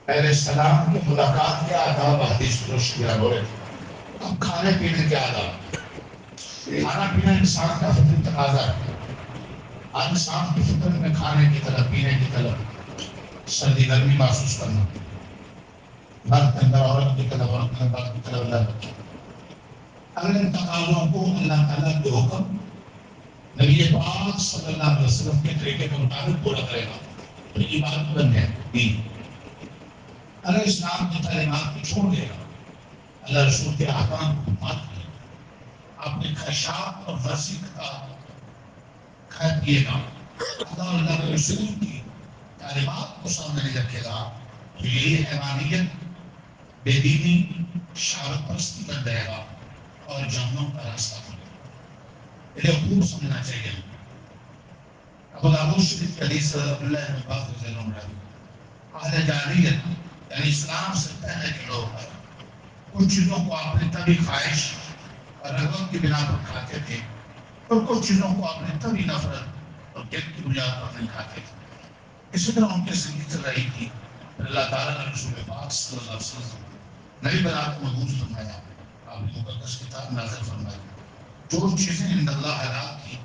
پہلے السلام کی ملاقات کے آداب حدیث درست کیا ہو رہے تھے. اب کھانے پینے کے آداب. کھانا پینا انسان کا فطری تقاضا ہے. ہر انسان کی فطرت میں کھانے کی طلب، پینے کی طلب، سردی گرمی محسوس کرنا، مرد کے اندر عورت کی طلب، عورت کے اندر مرد کی طلب اللہ رکھے. اگر ان تقاضوں کو اللہ تعالیٰ کے حکم نبی پاک صلی اللہ علیہ وسلم کے طریقے کے مطابق پورا کرے گا تو عبادت بن جائے گی. اگر اسلام کی تعلیمات کو چھوڑ دے گا، اللہ رسول کے احکام کو مات کرے گا، اپنے خواہشات اور مرضی کا خیر کیے گا، اللہ اور اللہ کے رسول کی تعلیمات کو سامنے نہیں رکھے گا، تو یہی حیوانیت، بے دینی، شہوت پرستی بن جائے گا اور جہنم کا راستہ کھلے گا. یہ خوب سمجھنا چاہیے. ابو داؤد شریف کے حدیث حضرت عبداللہ بن عباس رضی اللہ عنہ اہل جاہلیت یعنی اسلام سے پہلے کے لوگ کچھ چیزوں کو اپنی طبی خواہش اور رغبت کی بنا پر کھاتے تھے اور کچھ چیزوں کو اپنی طبی نفرت اور دل کی بنیاد پر نہیں کھاتے تھے. اسی طرح ان کی زندگی چل رہی تھی. اللہ تعالیٰ نے رسول پاک صلی اللہ علیہ وسلم نئی برات کو مبعوث فرمایا، آپ نے مقدس کتاب نازل فرمائی. جو چیزیں ان اللہ حلال کی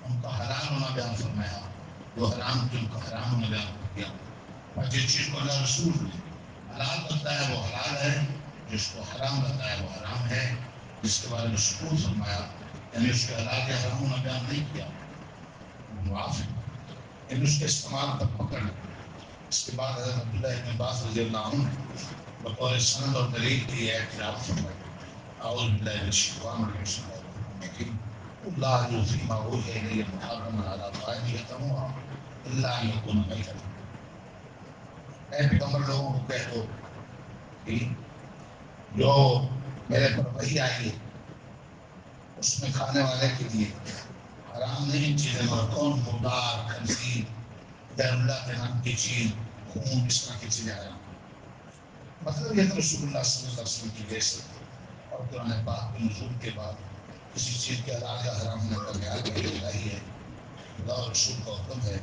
ان کا حلال ہونا بیان فرمایا، جو حرام کی ان کا حرام ہونا بیان کیا. اور جس چیز کو اللہ رسول نے حلال بتایا وہ حلال ہے، جس کو حرام بتایا وہ حرام ہے. جس کے بارے میں سکوت فرمایا یعنی اس کے حلال یا حرام ہونا بیان نہیں کیا وہ معاف ہے، یعنی اس کے استعمال پر پکڑ. اس کے بعد حضرت عبداللہ بن عباس رضی اللہ عنہ بطور سند اور دلیل کی اعتراف فرمائی. اعوذ باللہ من الشیطان الرجیم اللہ یوفی ما اوحی الی محرما علی طاعم یطعمہ الا ان یکون میتۃ. اے پیغمبر لوگوں کو کہہ دو کہ جو میرے پر وحی آئی ہے اس میں کھانے والے کے لیے حرام نہیں چیزیں، اور کون مردار، خنزیر، غیر اللہ کے نام کی چیز، خون، اس طرح کی چیزیں حرام. مطلب یہ رسول اللہ صلی اللہ علیہ وسلم کی بحثت اور قرآن پاک کے نزول کے بعد کسی چیز کے حلال یا حرام ہونے کا بیان الہی ہے. خدا اور رسول کا حکم ہے،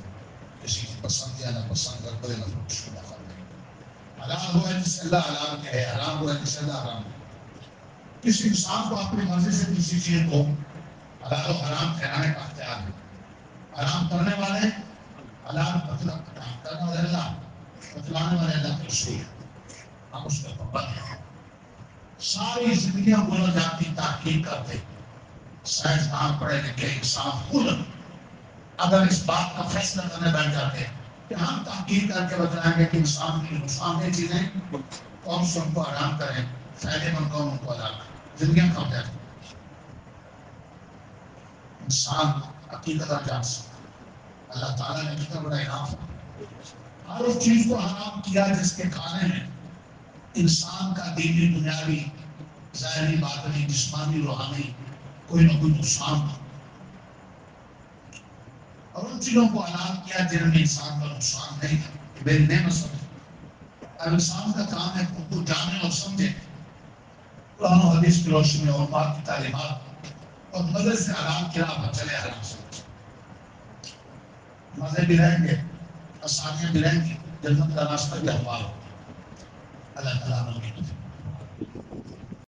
کسی کی پسند یا ناپسند کر کوئی نفرت اس کو داخل نہیں. حلال ہوا ہے جسے اللہ حلال کہے، حرام ہوا ہے جسے اللہ حرام کہے. کسی انسان کو اپنی مرضی سے کسی چیز کو حلال و حرام ٹھہرانے کا اختیار ہے. حرام کرنے والے حلال کرنے والے اللہ، بتلانے والے اللہ کے رسول. ہم اس کے پابند ہیں. ساری زندگیاں گزر جاتی تحقیق کرتے، سائنسدان پڑھے لکھے انسان خود اگر اس بات کا فیصلہ کرنے بیٹھ جاتے کہ ہم تحقیق کر کے بتلائیں گے کہ انسان کی نقصان دہ چیزیں کون سے ان کو حرام کریں، فائدے مند کون ان کو حلال کریں، زندگیاں کم جاتی. انسان حقیقت جان سکتا. اللہ تعالیٰ نے کتنا بڑا انعام ہر اس چیز کو حرام کیا جس کے کھانے میں انسان کا دینی، دنیاوی، ظاہری، باطنی، جسمانی، روحانی کوئی نہ کوئی نقصان ہو، اور ان چیزوں کو حلال کیا جن میں انسان کا نقصان نہیں ہے. میری نعمت سمجھے. اب انسان کا کام ہے ان کو جانے اور سمجھے، قرآن و حدیث کی روشنی میں اور پاک کی تعلیمات اور مدد سے حرام کی راہ پر چلے. حرام سے مزے بھی رہیں گے، آسانیاں بھی رہیں گی، جنت کا راستہ بھی ہموار ہوگا. اللہ تعالیٰ